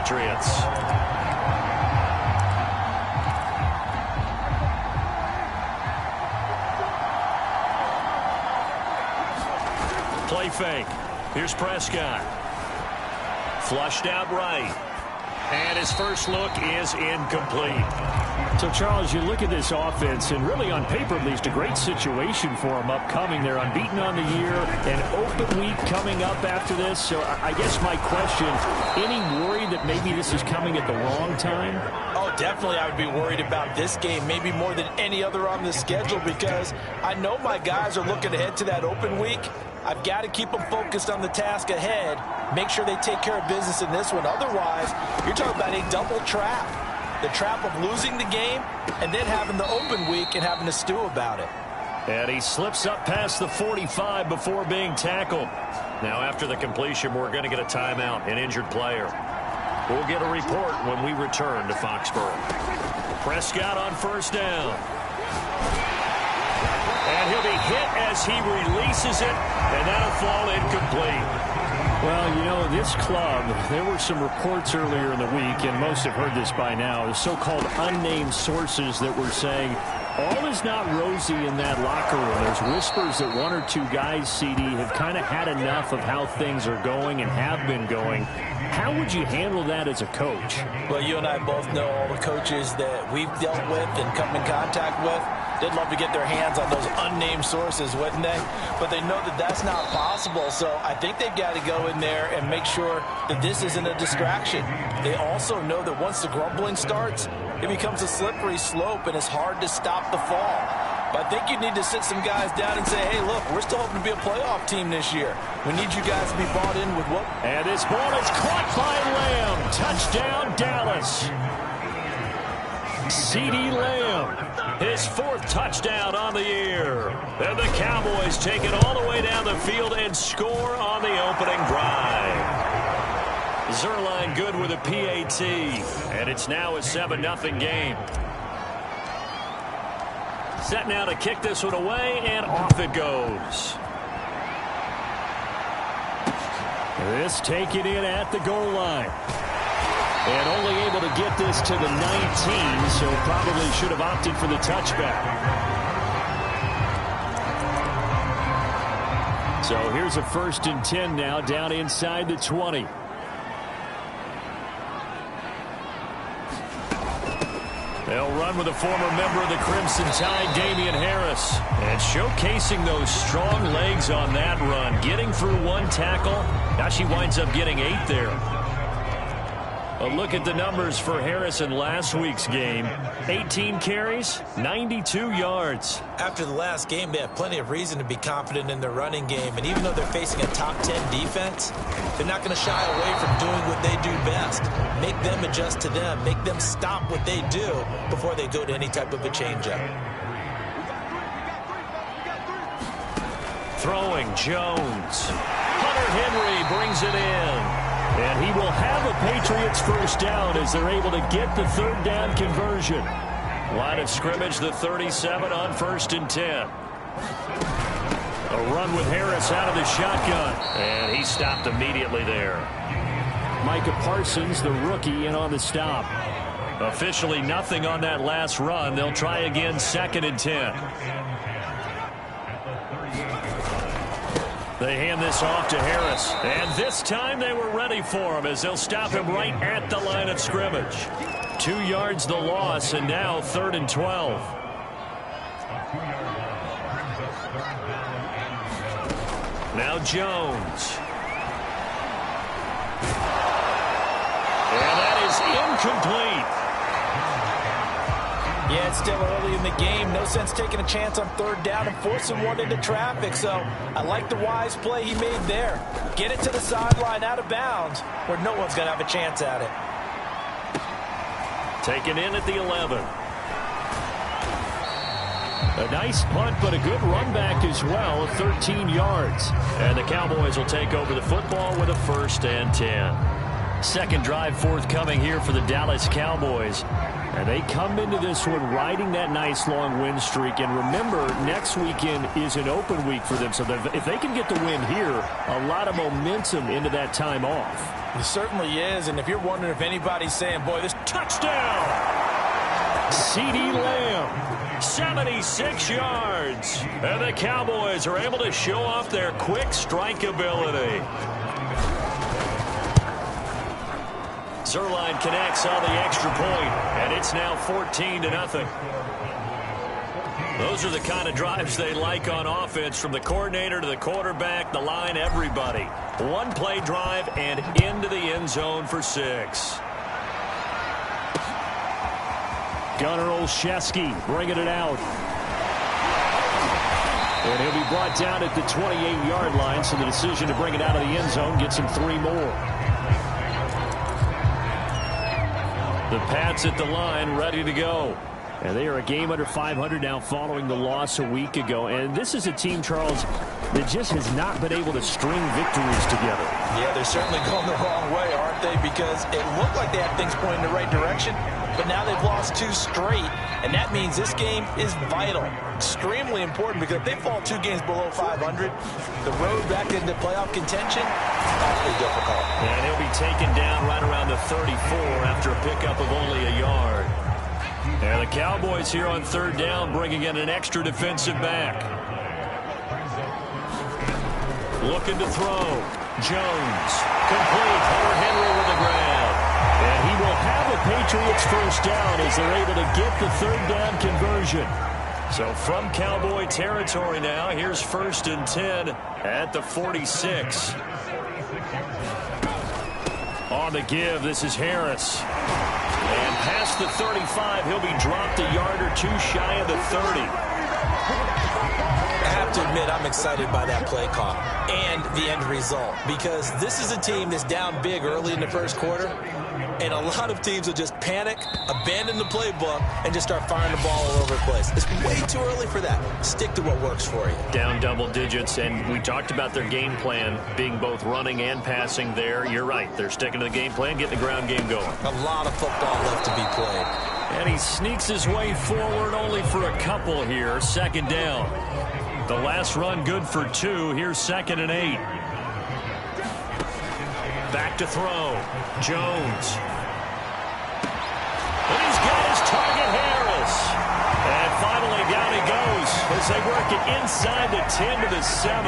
Patriots. Play fake. Here's Prescott. Flushed out right. And his first look is incomplete. So, Charles, you look at this offense, and really on paper at least, a great situation for them upcoming. They're unbeaten on the year, an open week coming up after this. So I guess my question, any worry that maybe this is coming at the wrong time? Oh, definitely I would be worried about this game, maybe more than any other on the schedule, because I know my guys are looking ahead to that open week. I've got to keep them focused on the task ahead, make sure they take care of business in this one. Otherwise, you're talking about a double trap. The trap of losing the game and then having the open week and having to stew about it. And he slips up past the 45 before being tackled. Now after the completion, we're going to get a timeout, an injured player. We'll get a report when we return to Foxborough. Prescott on first down. And he'll be hit as he releases it, and that'll fall incomplete. Well, you know, this club, there were some reports earlier in the week, and most have heard this by now, the so-called unnamed sources that were saying all is not rosy in that locker room. There's whispers that one or two guys, CD, have kind of had enough of how things are going and have been going. How would you handle that as a coach? Well, you and I both know all the coaches that we've dealt with and come in contact with. They'd love to get their hands on those unnamed sources, wouldn't they? But they know that that's not possible, so I think they've got to go in there and make sure that this isn't a distraction. They also know that once the grumbling starts, it becomes a slippery slope, and it's hard to stop the fall. But I think you need to sit some guys down and say, hey, look, we're still hoping to be a playoff team this year. We need you guys to be bought in with what? And this ball is caught by Lamb. Touchdown, Dallas. CeeDee Lamb, his fourth touchdown on the year. And the Cowboys take it all the way down the field and score on the opening drive. Zuerlein good with a PAT, and it's now a 7-0 game. Set now to kick this one away, and off it goes. This taken in at the goal line. And only able to get this to the 19, so probably should have opted for the touchback. So here's a 1st and 10 now, down inside the 20. They'll run with a former member of the Crimson Tide, Damien Harris. And showcasing those strong legs on that run. Getting through one tackle. Now she winds up getting 8 there. A look at the numbers for Harris in last week's game. 18 carries, 92 yards. After the last game, they have plenty of reason to be confident in their running game. And even though they're facing a top 10 defense, they're not going to shy away from doing what they do best. Make them adjust to them. Make them stop what they do before they go to any type of a changeup. Throwing Jones. Hunter Henry brings it in. And he will have a Patriots first down as they're able to get the 3rd down conversion. Line of scrimmage, the 37 on 1st and 10. A run with Harris out of the shotgun. And he stopped immediately there. Micah Parsons, the rookie, in on the stop. Officially nothing on that last run. They'll try again 2nd and 10. They hand this off to Harris. And this time they were ready for him as they'll stop him right at the line of scrimmage. 2 yards the loss, and now 3rd and 12. Now Jones. And that is incomplete. Yeah, it's still early in the game. No sense taking a chance on 3rd down and forcing one into traffic. So I like the wise play he made there. Get it to the sideline out of bounds where no one's going to have a chance at it. Taken in at the 11. A nice punt, but a good run back as well, 13 yards. And the Cowboys will take over the football with a 1st and 10. Second drive forthcoming here for the Dallas Cowboys. And they come into this one riding that nice long win streak. And remember, next weekend is an open week for them. So if they can get the win here, a lot of momentum into that time off. It certainly is. And if you're wondering if anybody's saying, boy, this touchdown! CeeDee Lamb, 76 yards. And the Cowboys are able to show off their quick strike ability. Zuerlein connects on the extra point, and it's now 14-0. Those are the kind of drives they like on offense, from the coordinator to the quarterback, the line, everybody. One-play drive and into the end zone for 6. Gunnar Olszewski bringing it out. And he'll be brought down at the 28-yard line, so the decision to bring it out of the end zone gets him 3 more. The Pats at the line, ready to go. And they are a game under 500 now following the loss a week ago. And this is a team, Charles, that just has not been able to string victories together. Yeah, they're certainly going the wrong way, aren't they? Because it looked like they had things pointing in the right direction, but now they've lost 2 straight. And that means this game is vital, extremely important, because if they fall 2 games below 500, the road back into playoff contention, awfully difficult. And he'll be taken down right around the 34 after a pickup of only a yard. And the Cowboys here on 3rd down, bringing in an extra defensive back. Looking to throw. Jones. Complete. Hunter Henry with the grab. And he will have a Patriots first down as they're able to get the 3rd down conversion. So from Cowboy territory now, here's 1st and 10 at the 46. On the give, this is Harris. And past the 35, he'll be dropped a yard or 2 shy of the 30. I have to admit, I'm excited by that play call and the end result, because this is a team that's down big early in the first quarter, and a lot of teams will just panic, abandon the playbook, and just start firing the ball all over the place. It's way too early for that. Stick to what works for you. Down double digits, and we talked about their game plan being both running and passing there. You're right. They're sticking to the game plan, getting the ground game going. A lot of football left to be played. And he sneaks his way forward only for a couple here. 2nd down. The last run good for 2. Here's 2nd and 8. Back to throw. Jones. And he's got his target, Harris. And finally down he goes as they work it inside the 10 to the 7.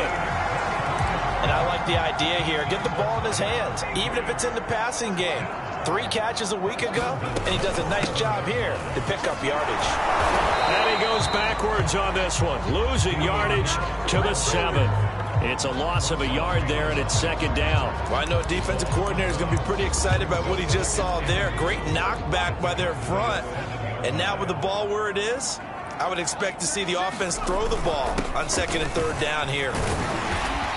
And I like the idea here. Get the ball in his hands, even if it's in the passing game. 3 catches a week ago, and he does a nice job here to pick up yardage. And he goes backwards on this one, losing yardage to the 7. It's a loss of a yard there, and it's 2nd down. Well, I know a defensive coordinator is going to be pretty excited about what he just saw there. Great knockback by their front. And now with the ball where it is, I would expect to see the offense throw the ball on 2nd and 3rd down here.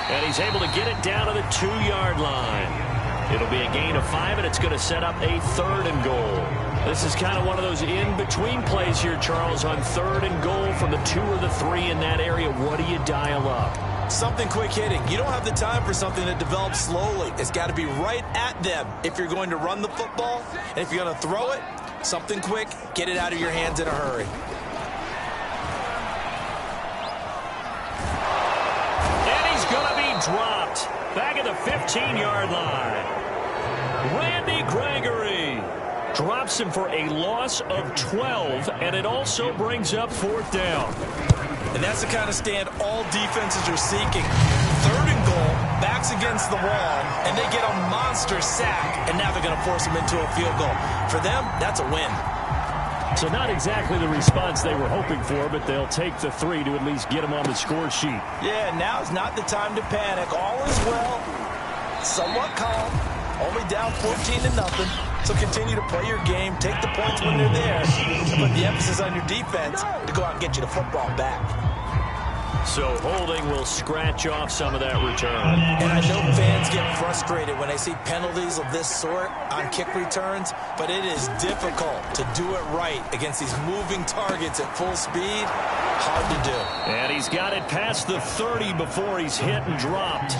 And he's able to get it down to the 2-yard line. It'll be a gain of 5, and it's going to set up a 3rd and goal. This is kind of one of those in-between plays here, Charles, on 3rd and goal from the 2 or the 3 in that area. What do you dial up? Something quick hitting. You don't have the time for something that develops slowly. It's got to be right at them if you're going to run the football. And if you're going to throw it, something quick, get it out of your hands in a hurry. And he's going to be dropped back at the 15-yard line. Randy Gregory drops him for a loss of 12, and it also brings up 4th down. And that's the kind of stand all defenses are seeking. 3rd and goal, backs against the wall, and they get a monster sack, and now they're going to force them into a field goal. For them, that's a win. So not exactly the response they were hoping for, but they'll take the 3 to at least get them on the score sheet. Yeah, now's not the time to panic. All is well, somewhat calm, only down 14-0. So continue to play your game, take the points when they're there, and put the emphasis on your defense to go out and get you the football back. So holding will scratch off some of that return. And I know fans get frustrated when they see penalties of this sort on kick returns, but it is difficult to do it right against these moving targets at full speed. Hard to do. And he's got it past the 30 before he's hit and dropped.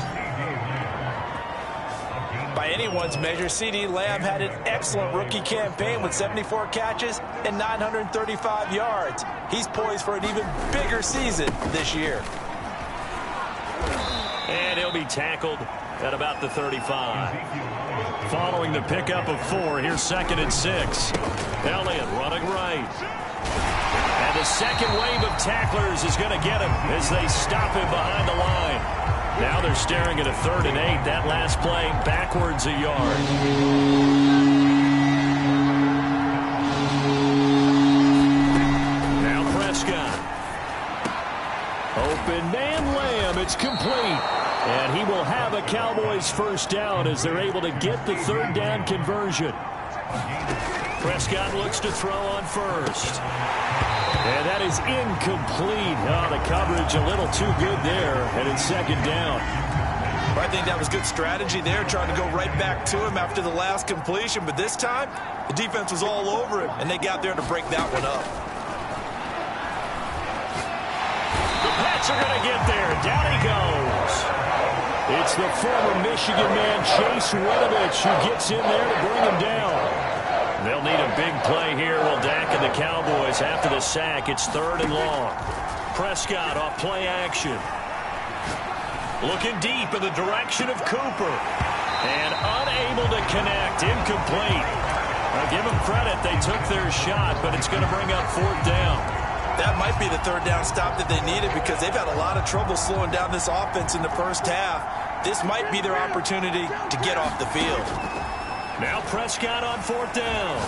By anyone's measure, CeeDee Lamb had an excellent rookie campaign with 74 catches and 935 yards. He's poised for an even bigger season this year. And he'll be tackled at about the 35. Following the pickup of 4, here's 2nd and 6. Elliott running right. And the second wave of tacklers is going to get him as they stop him behind the line. Now they're staring at a 3rd and 8. That last play backwards a yard. Now Prescott. Open man Lamb. It's complete. And he will have a Cowboys first down as they're able to get the 3rd down conversion. Prescott looks to throw on first. And that is incomplete. Oh, the coverage a little too good there. And it's 2nd down. I think that was good strategy there, trying to go right back to him after the last completion. But this time, the defense was all over him, and they got there to break that one up. The Pats are going to get there. Down he goes. It's the former Michigan man, Chase Winovich, who gets in there to bring him down. They'll need a big play here. Will Dak and the Cowboys after the sack. It's 3rd and long. Prescott off play action. Looking deep in the direction of Cooper. And unable to connect. Incomplete. Now give them credit. They took their shot, but it's going to bring up 4th down. That might be the 3rd down stop that they needed because they've had a lot of trouble slowing down this offense in the first half. This might be their opportunity to get off the field. Now Prescott on 4th down.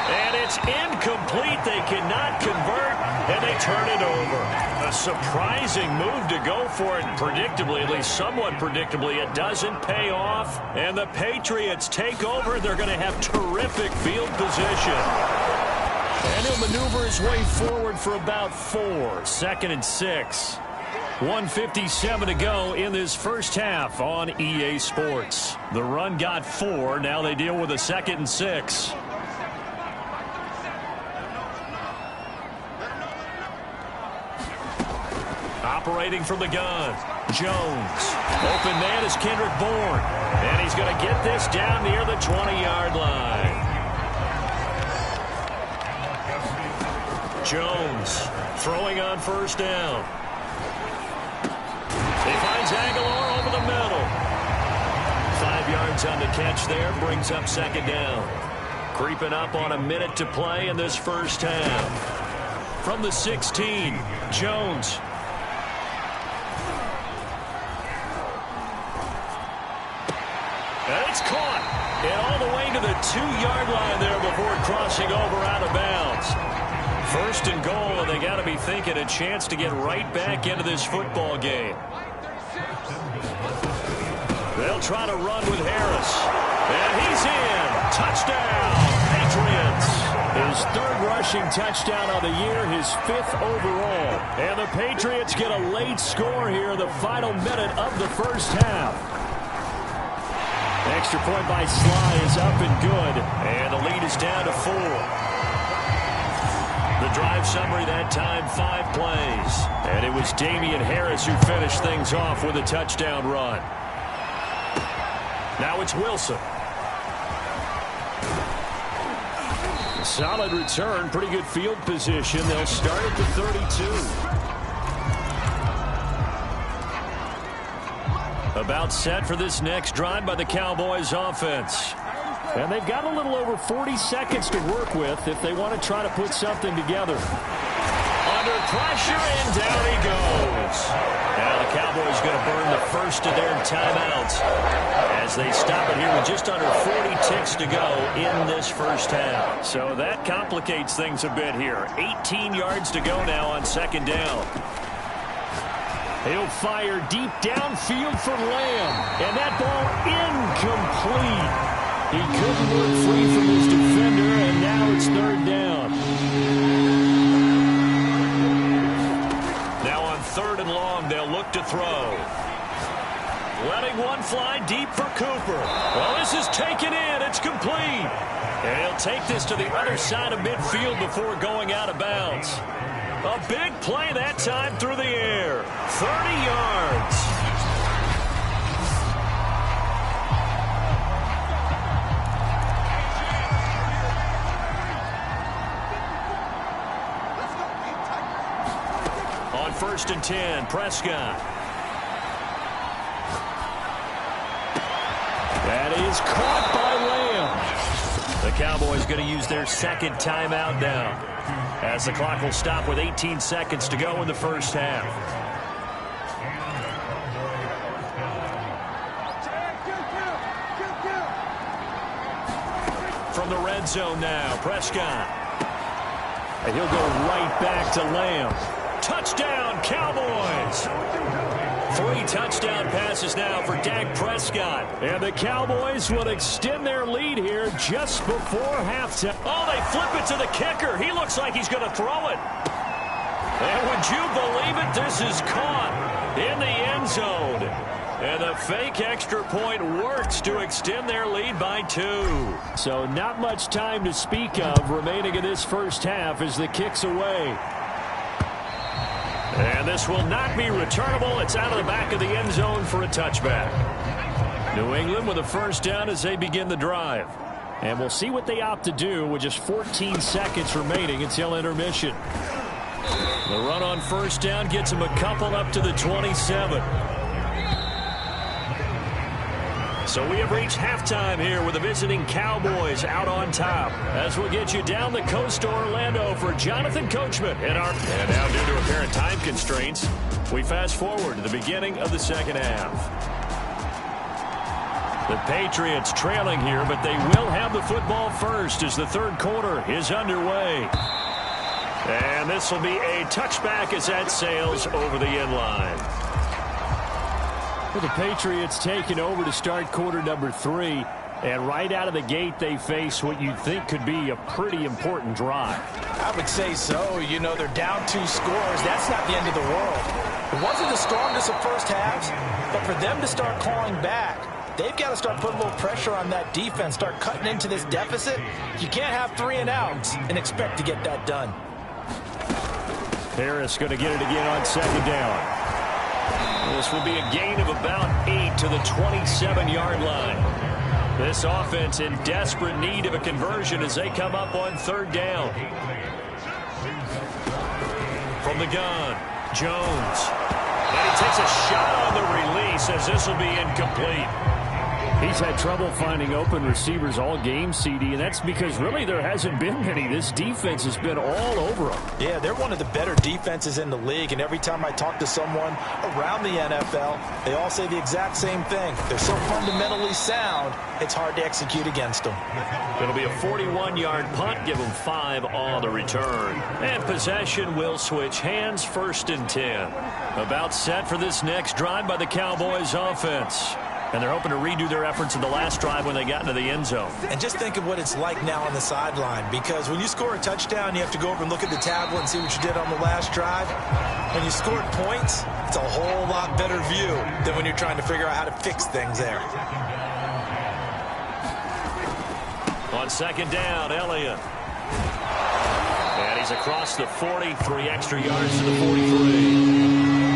And it's incomplete. They cannot convert, and they turn it over. A surprising move to go for it. Predictably, at least somewhat predictably, it doesn't pay off. And the Patriots take over. They're going to have terrific field position. And he'll maneuver his way forward for about 4. 2nd and 6. 1:57 to go in this first half on EA Sports. The run got 4. Now they deal with a 2nd and 6. Operating from the gun. Jones. Open man is Kendrick Bourne. And he's going to get this down near the 20-yard line. Jones throwing on first down. He finds Aguilar over the middle. 5 yards on the catch there. Brings up 2nd down. Creeping up on a minute to play in this first half. From the 16, Jones. And it's caught. And all the way to the 2-yard line there before crossing over out of bounds. 1st and goal, and they got to be thinking a chance to get right back into this football game. They'll try to run with Harris. And he's in. Touchdown, Patriots. His 3rd rushing touchdown of the year, his 5th overall. And the Patriots get a late score here in the final minute of the first half. Extra point by Sly is up and good. And the lead is down to 4. The drive summary that time, 5 plays. And it was Damian Harris who finished things off with a touchdown run. Now it's Wilson. Solid return, pretty good field position. They'll start at the 32. About set for this next drive by the Cowboys offense. And they've got a little over 40 seconds to work with if they want to try to put something together. Under pressure, and down he goes. Now the Cowboys going to burn the first of their timeouts as they stop it here with just under 40 ticks to go in this first half. So that complicates things a bit here. 18 yards to go now on 2nd down. He'll fire deep downfield for Lamb. And that ball incomplete. He couldn't work free from his defender, and now it's 3rd down. Now on 3rd and long, they'll look to throw. Letting one fly deep for Cooper. Well, this is taken in. It's complete. And he'll take this to the other side of midfield before going out of bounds. A big play that time through the air. 30 yards. 1st and 10. Prescott. That is caught by Lamb. The Cowboys going to use their second timeout now, as the clock will stop with 18 seconds to go in the first half. From the red zone now, Prescott. And he'll go right back to Lamb. Touchdown, Cowboys! 3 touchdown passes now for Dak Prescott. And the Cowboys will extend their lead here just before halftime. Oh, they flip it to the kicker. He looks like he's going to throw it. And would you believe it? This is caught in the end zone. And the fake extra point works to extend their lead by 2. So not much time to speak of remaining in this first half as the kick's away. And this will not be returnable. It's out of the back of the end zone for a touchback. New England with a first down as they begin the drive. And we'll see what they opt to do with just 14 seconds remaining until intermission. The run on first down gets them a couple up to the 27. So we have reached halftime here with the visiting Cowboys out on top. As we'll get you down the coast to Orlando for Jonathan Coachman. And now, due to apparent time constraints, we fast forward to the beginning of the second half. The Patriots trailing here, but they will have the football first as the third quarter is underway. And this will be a touchback as that sails over the end line. Well, the Patriots taking over to start quarter number 3. And right out of the gate, they face what you'd think could be a pretty important drive. I would say so. You know, they're down 2 scores. That's not the end of the world. It wasn't the strongest of first halves, but for them to start clawing back, they've got to start putting a little pressure on that defense, start cutting into this deficit. You can't have 3 and outs and expect to get that done. Harris going to get it again on second down. This will be a gain of about 8 to the 27-yard line. This offense in desperate need of a conversion as they come up on third down. From the gun, Jones. And he takes a shot on the release as this will be incomplete. He's had trouble finding open receivers all game, CD, and that's because really there hasn't been many. This defense has been all over them. Yeah, they're one of the better defenses in the league, and every time I talk to someone around the NFL, they all say the exact same thing. They're so fundamentally sound, it's hard to execute against them. It'll be a 41-yard punt, give them 5 on the return. And possession will switch hands, 1st and 10. About set for this next drive by the Cowboys offense. And they're hoping to redo their efforts in the last drive when they got into the end zone. And just think of what it's like now on the sideline, because when you score a touchdown, you have to go over and look at the tablet and see what you did on the last drive. When you scored points, it's a whole lot better view than when you're trying to figure out how to fix things there. On second down, Elliott. And he's across the 40, 3 extra yards to the 43.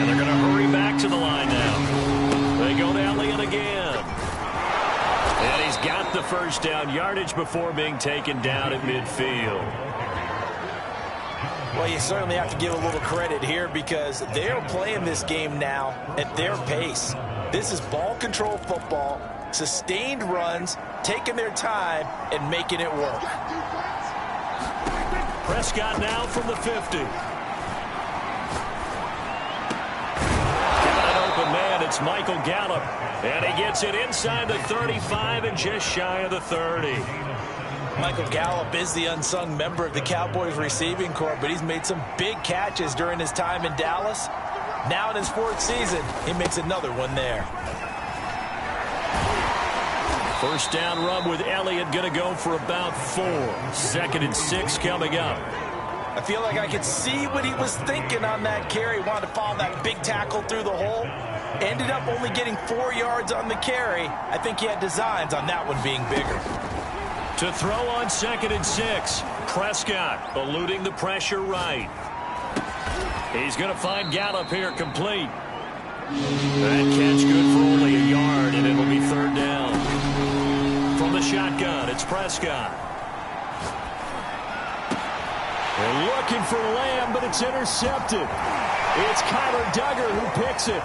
And they're going to hurry back to the line now. They go to Elliott again. And he's got the first down yardage before being taken down at midfield. Well, you certainly have to give a little credit here because they're playing this game now at their pace. This is ball control football, sustained runs, taking their time, and making it work. Prescott now from the 50. Man, it's Michael Gallup, and he gets it inside the 35 and just shy of the 30. Michael Gallup is the unsung member of the Cowboys receiving corps, but he's made some big catches during his time in Dallas. Now in his 4th season, he makes another one there. First down run with Elliott going to go for about 4. 2nd and 6 coming up. I feel like I could see what he was thinking on that carry. Wanted to follow that big tackle through the hole. Ended up only getting 4 yards on the carry. I think he had designs on that one being bigger. To throw on 2nd and 6. Prescott eluding the pressure right. He's going to find Gallup here complete. That catch good for only a yard, and it'll be 3rd down. From the shotgun, it's Prescott. They're looking for Lamb, but it's intercepted. It's Kyler Duggar who picks it.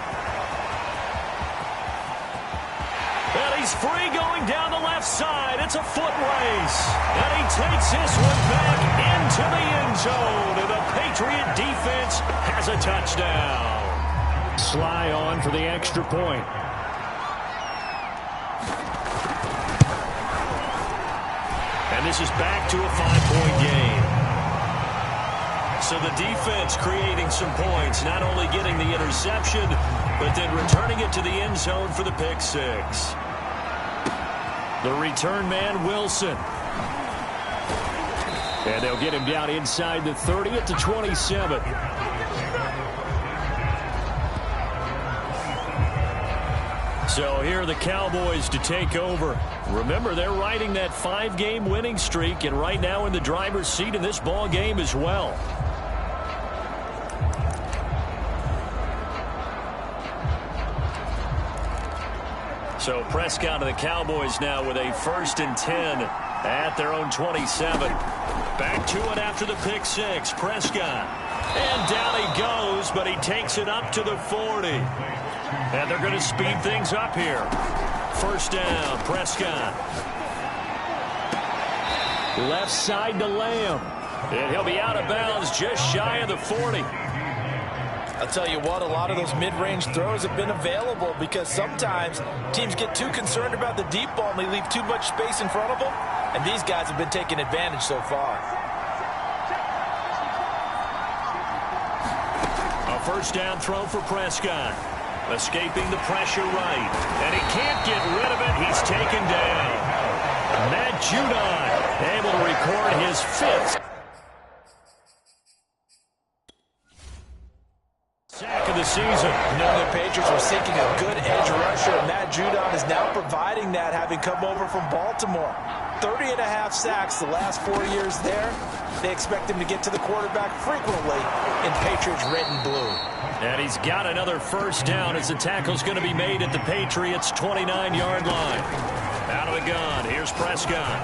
And he's free going down the left side. It's a foot race. And he takes this one back into the end zone. And the Patriot defense has a touchdown. Sly on for the extra point. And this is back to a 5-point game. So the defense creating some points, not only getting the interception, but then returning it to the end zone for the pick six. The return man, Wilson. And they'll get him down inside the 30 at the 27. So here are the Cowboys to take over. Remember, they're riding that 5-game winning streak, and right now in the driver's seat in this ball game as well. So Prescott and the Cowboys now with a 1st and 10 at their own 27. Back to it after the pick six. Prescott. And down he goes, but he takes it up to the 40. And they're going to speed things up here. 1st down, Prescott. Left side to Lamb. And he'll be out of bounds just shy of the 40. I'll tell you what, a lot of those mid-range throws have been available because sometimes teams get too concerned about the deep ball and they leave too much space in front of them. And these guys have been taking advantage so far. A 1st down throw for Prescott. Escaping the pressure right. And he can't get rid of it. He's taken down. Matt Judon able to record his 5th sack of the season. You know, the Patriots were seeking a good edge rusher. Matt Judon is now providing that, having come over from Baltimore. 30.5 sacks the last 4 years there. They expect him to get to the quarterback frequently in Patriots red and blue. And he's got another 1st down as the tackle's going to be made at the Patriots' 29-yard line. Out of the gun, here's Prescott.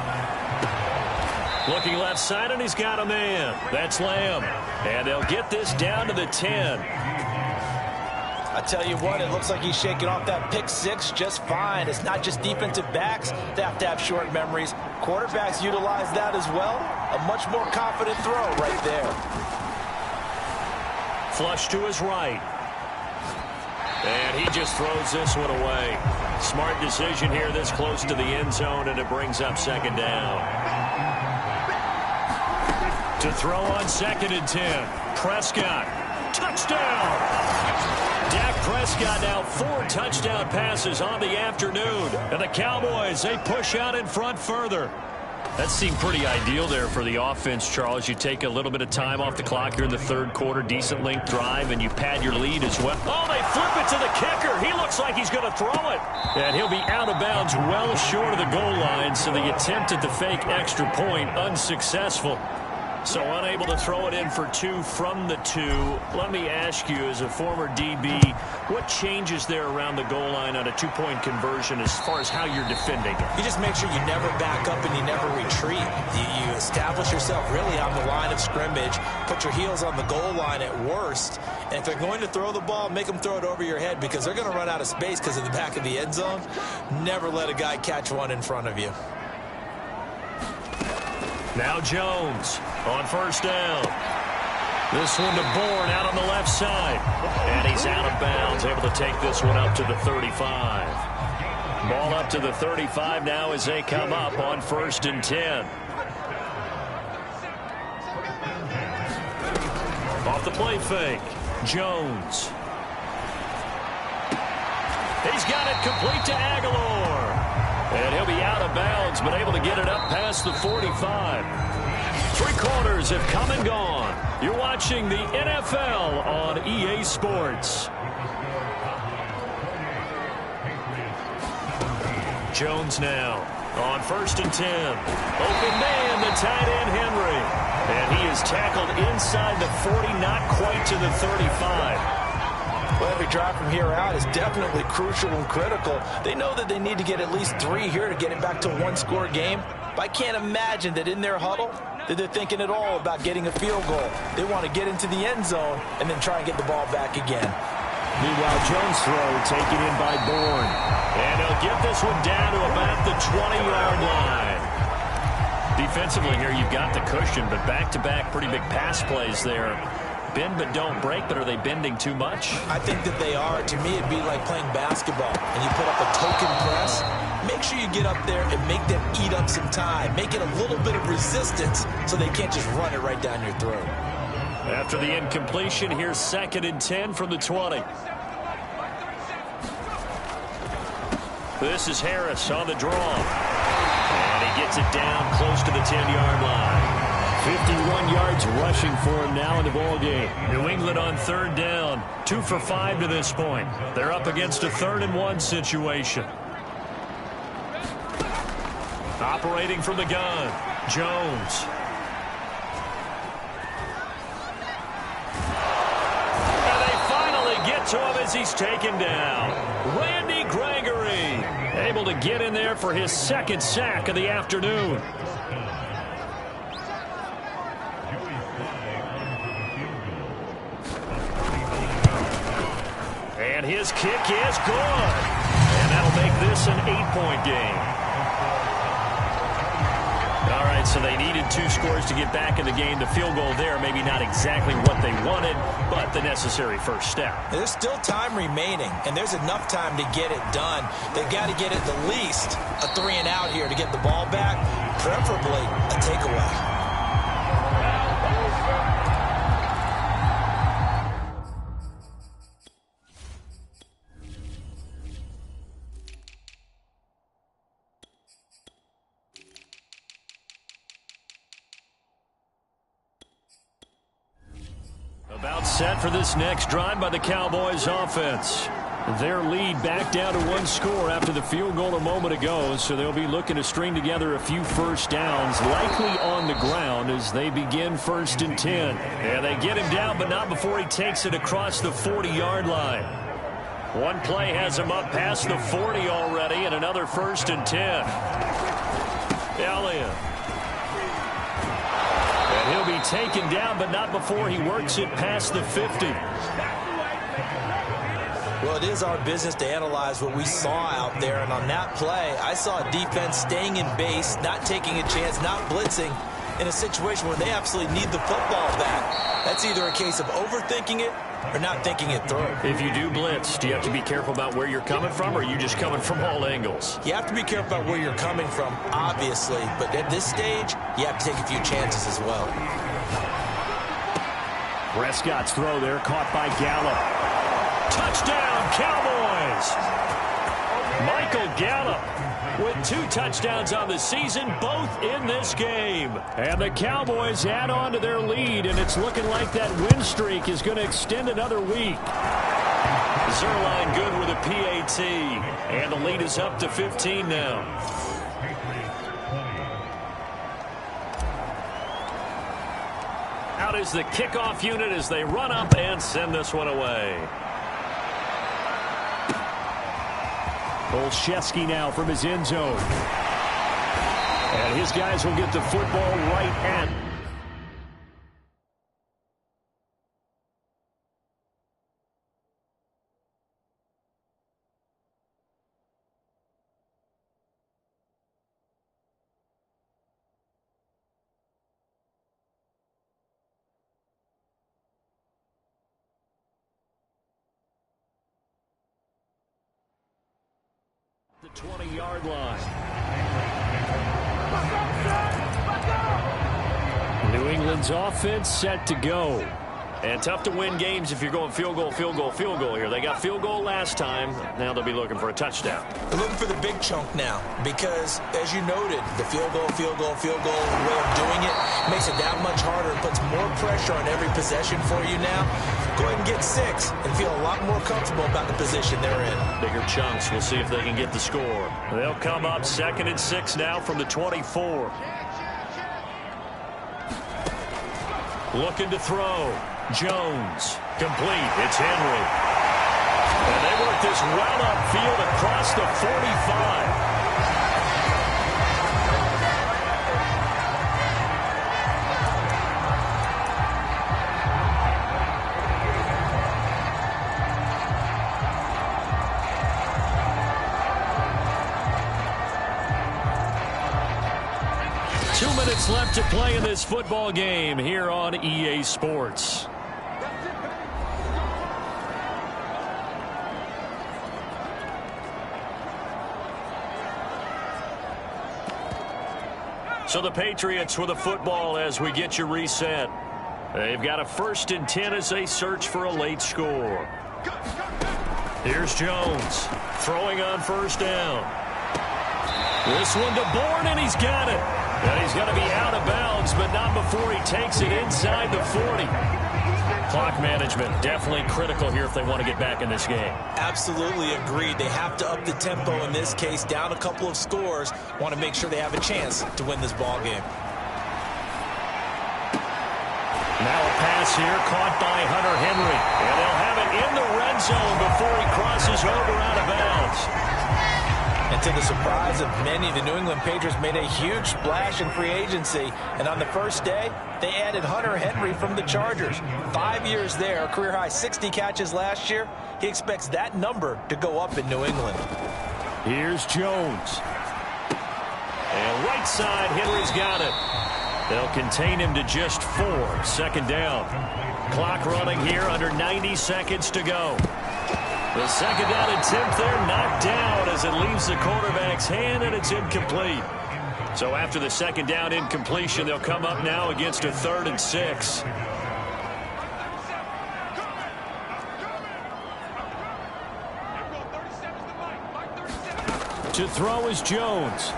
Looking left side, and he's got a man. That's Lamb. And they'll get this down to the 10. I tell you what, it looks like he's shaking off that pick six just fine. It's not just defensive backs that have to have short memories. Quarterbacks utilize that as well. A much more confident throw right there. Flush to his right. And he just throws this one away. Smart decision here this close to the end zone, and it brings up 2nd down. To throw on 2nd and 10. Prescott. Touchdown! Dak Prescott now 4 touchdown passes on the afternoon. And the Cowboys, they push out in front further. That seemed pretty ideal there for the offense, Charles. You take a little bit of time off the clock here in the 3rd quarter, decent length drive, and you pad your lead as well. Oh, they flip it to the kicker. He looks like he's going to throw it. And he'll be out of bounds well short of the goal line, so the attempt at the fake extra point unsuccessful. So unable to throw it in for 2 from the 2. Let me ask you, as a former DB, what changes there around the goal line on a 2-point conversion as far as how you're defending it? You just make sure you never back up and you never retreat. You establish yourself really on the line of scrimmage, put your heels on the goal line at worst, and if they're going to throw the ball, make them throw it over your head because they're going to run out of space because of the back of the end zone. Never let a guy catch one in front of you. Now Jones on 1st down. This one to Bourne out on the left side. And he's out of bounds, able to take this one up to the 35. Ball up to the 35 now as they come up on 1st and 10. Off the play fake, Jones. He's got it complete to Aguilar. And he'll be out of bounds, but able to get it up past the 45. 3 quarters have come and gone. You're watching the NFL on EA Sports. Jones now on 1st and 10. Open man, the tight end, Henry. And he is tackled inside the 40, not quite to the 35. Well, every drive from here out is definitely crucial and critical. They know that they need to get at least 3 here to get it back to a 1-score game. But I can't imagine that in their huddle, that they're thinking at all about getting a field goal. They want to get into the end zone and then try and get the ball back again. Meanwhile, Jones' throw taken in by Bourne. And he'll get this one down to about the 20-yard line. Defensively here, you've got the cushion, but back-to-back pretty big pass plays there. Bend but don't break, but are they bending too much? I think that they are. To me, it'd be like playing basketball, and you put up a token press. Make sure you get up there and make them eat up some time. Make it a little bit of resistance so they can't just run it right down your throat. After the incompletion, here's 2nd and 10 from the 20. This is Harris on the draw. And he gets it down close to the 10-yard line. 51 yards rushing for him now in the ball game. New England on 3rd down. 2 for 5 to this point. They're up against a 3rd and 1 situation. Operating from the gun, Jones. And they finally get to him as he's taken down. Randy Gregory able to get in there for his 2nd sack of the afternoon. And his kick is good. And that'll make this an 8-point game. All right, so they needed 2 scores to get back in the game. The field goal there, maybe not exactly what they wanted, but the necessary first step. There's still time remaining, and there's enough time to get it done. They've got to get at the least a 3-and-out here to get the ball back, preferably a takeaway. About set for this next drive by the Cowboys offense. Their lead back down to 1 score after the field goal a moment ago, so they'll be looking to string together a few first downs, likely on the ground as they begin 1st and 10. And they get him down, but not before he takes it across the 40-yard line. One play has him up past the 40 already, and another 1st and 10. Elliott. And he'll be taken down, but not before he works it past the 50. Well, it is our business to analyze what we saw out there, and on that play, I saw a defense staying in base, not taking a chance, not blitzing, in a situation where they absolutely need the football back. That's either a case of overthinking it or not thinking it through. If you do blitz, do you have to be careful about where you're coming from, or are you just coming from all angles? You have to be careful about where you're coming from, obviously, but at this stage, you have to take a few chances as well. Prescott's throw there caught by Gallup. Touchdown, Cowboys! Michael Gallup with 2 touchdowns on the season, both in this game. And the Cowboys add on to their lead, and it's looking like that win streak is going to extend another week. Zuerlein good with a PAT, and the lead is up to 15 now. Out is the kickoff unit as they run up and send this one away. Olszewski now from his end zone. And his guys will get the football right at the 20-yard line. New England's offense set to go. And tough to win games if you're going field goal, field goal, field goal here. They got field goal last time. Now they'll be looking for a touchdown. They're looking for the big chunk now because, as you noted, the field goal way of doing it makes it that much harder and puts more pressure on every possession for you now. Go ahead and get 6 and feel a lot more comfortable about the position they're in. Bigger chunks. We'll see if they can get the score. They'll come up 2nd and 6 now from the 24. Looking to throw. Jones. Complete. It's Henry. And they work this well upfield across the 45. minutes left to play in this football game here on EA Sports. So the Patriots with the football as we get you reset. They've got a 1st and 10 as they search for a late score. Here's Jones throwing on 1st down. This one to Bourne, and he's got it. And he's going to be out of bounds, but not before he takes it inside the 40. Clock management definitely critical here if they want to get back in this game. Absolutely agreed. They have to up the tempo in this case, down a couple of scores. Want to make sure they have a chance to win this ball game. Now a pass here caught by Hunter Henry. And they'll have it in the red zone before he crosses over out of bounds. And to the surprise of many, the New England Patriots made a huge splash in free agency. And on the first day, they added Hunter Henry from the Chargers. 5 years there, career high 60 catches last year. He expects that number to go up in New England. Here's Jones. And right side, Henry's got it. They'll contain him to just 4. 2nd down. Clock running here under 90 seconds to go. The 2nd down attempt there knocked down as it leaves the quarterback's hand, and it's incomplete. So after the 2nd down incompletion, they'll come up now against a 3rd and 6. To throw is Jones.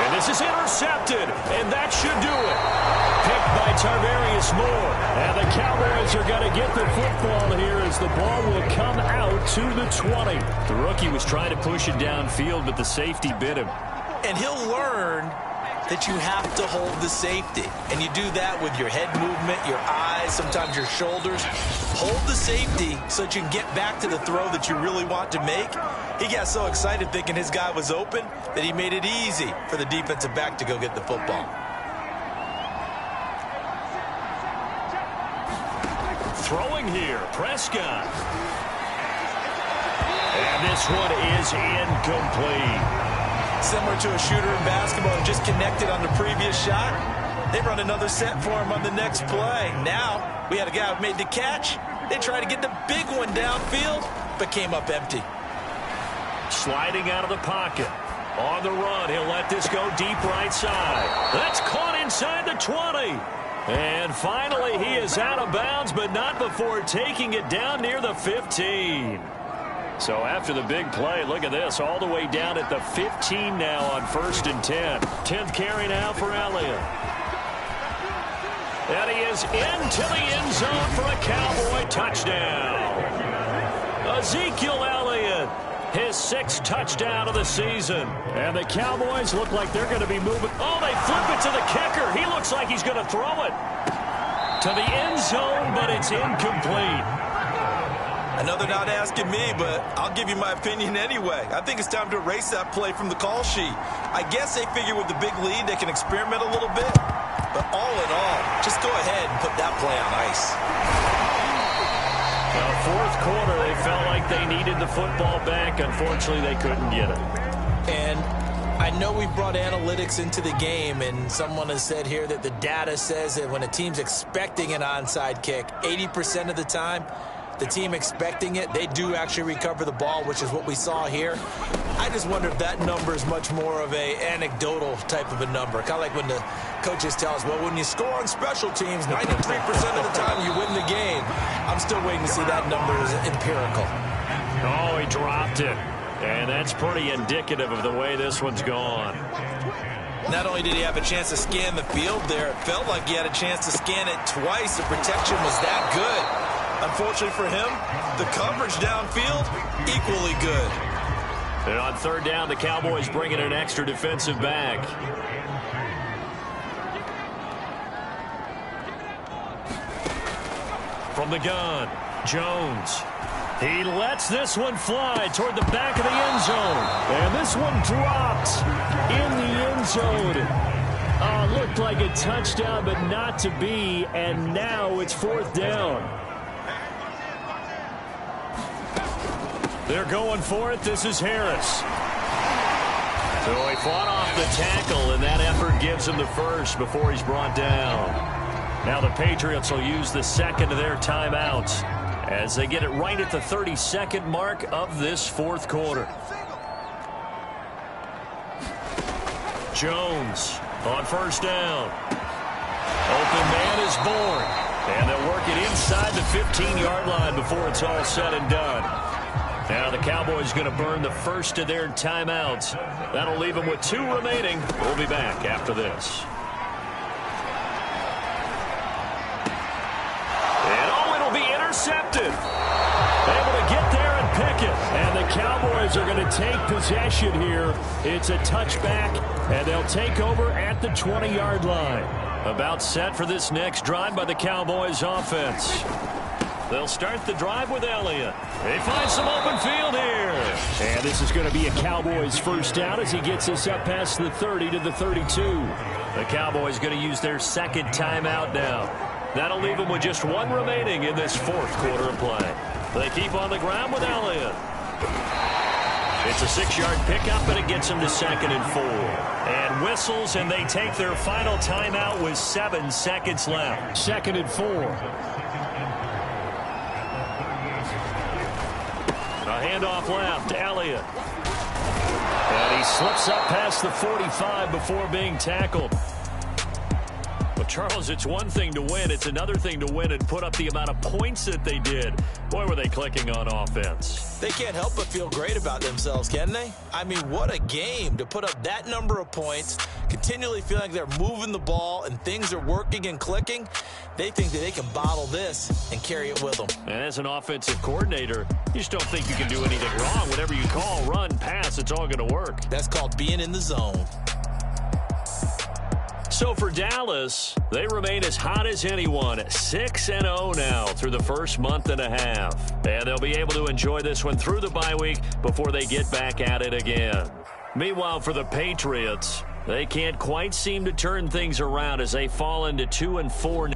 And this is intercepted, and that should do it. Picked by Tarvarius Moore. And the Cowboys are going to get the football here as the ball will come out to the 20. The rookie was trying to push it downfield, but the safety bit him. And he'll learn that you have to hold the safety. And you do that with your head movement, your eyes, sometimes your shoulders. Hold the safety so that you can get back to the throw that you really want to make. He got so excited thinking his guy was open that he made it easy for the defensive back to go get the football. Throwing here, Prescott. And this one is incomplete. Similar to a shooter in basketball who just connected on the previous shot. They run another set for him on the next play. Now, we had a guy who made the catch. They tried to get the big one downfield, but came up empty. Sliding out of the pocket. On the run, he'll let this go deep right side. That's caught inside the 20. And finally, he is out of bounds, but not before taking it down near the 15. So after the big play, look at this, all the way down at the 15 now on 1st and 10. 10th carry now for Elliott. And he is into the end zone for a Cowboy touchdown. Ezekiel Elliott, his 6th touchdown of the season. And the Cowboys look like they're going to be moving. Oh, they flip it to the kicker. He looks like he's going to throw it to the end zone, but it's incomplete. Another not asking me, but I'll give you my opinion anyway. I think it's time to erase that play from the call sheet. I guess they figure with the big lead they can experiment a little bit. But all in all, just go ahead and put that play on ice. Well, 4th quarter, they felt like they needed the football back. Unfortunately, they couldn't get it. And I know we brought analytics into the game, and someone has said here that the data says that when a team's expecting an onside kick, 80% of the time, the team expecting it, they do actually recover the ball, which is what we saw here. I just wonder if that number is much more of a anecdotal type of a number. Kind of like when the coaches tell us, well, when you score on special teams, 93% of the time you win the game. I'm still waiting to see that number is empirical. Oh, he dropped it. And that's pretty indicative of the way this one's gone. Not only did he have a chance to scan the field there, it felt like he had a chance to scan it twice. The protection was that good. Unfortunately for him, the coverage downfield, equally good. And on 3rd down, the Cowboys bring in an extra defensive back. From the gun, Jones. He lets this one fly toward the back of the end zone. And this one dropped in the end zone. Looked like a touchdown, but not to be. And now it's 4th down. They're going for it. This is Harris. So he fought off the tackle, and that effort gives him the first before he's brought down. Now the Patriots will use the second of their timeouts as they get it right at the 32nd mark of this fourth quarter. Jones on first down. Open man is born. And they'll work it inside the 15-yard line before it's all said and done. Now the Cowboys going to burn the first of their timeouts. That'll leave them with 2 remaining. We'll be back after this. And it'll be intercepted. Able to get there and pick it. And the Cowboys are going to take possession here. It's a touchback, and they'll take over at the 20-yard line. About set for this next drive by the Cowboys offense. They'll start the drive with Elliott. They find some open field here. And this is going to be a Cowboys first down as he gets us up past the 30 to the 32. The Cowboys going to use their second timeout now. That'll leave them with just 1 remaining in this fourth quarter of play. They keep on the ground with Elliott. It's a 6-yard pickup, and it gets them to 2nd and 4. And whistles, and they take their final timeout with 7 seconds left. 2nd and 4. A handoff left to Elliott. And he slips up past the 45 before being tackled. But, Charles, it's one thing to win. It's another thing to win and put up the amount of points that they did. Boy, were they clicking on offense. They can't help but feel great about themselves, can they? I mean, what a game to put up that number of points, continually feeling like they're moving the ball and things are working and clicking. They think that they can bottle this and carry it with them. And as an offensive coordinator, you just don't think you can do anything wrong. Whatever you call, run, pass, it's all going to work. That's called being in the zone. So for Dallas, they remain as hot as anyone, 6-0 now through the first month and a half. And they'll be able to enjoy this one through the bye week before they get back at it again. Meanwhile, for the Patriots, they can't quite seem to turn things around as they fall into 2-4.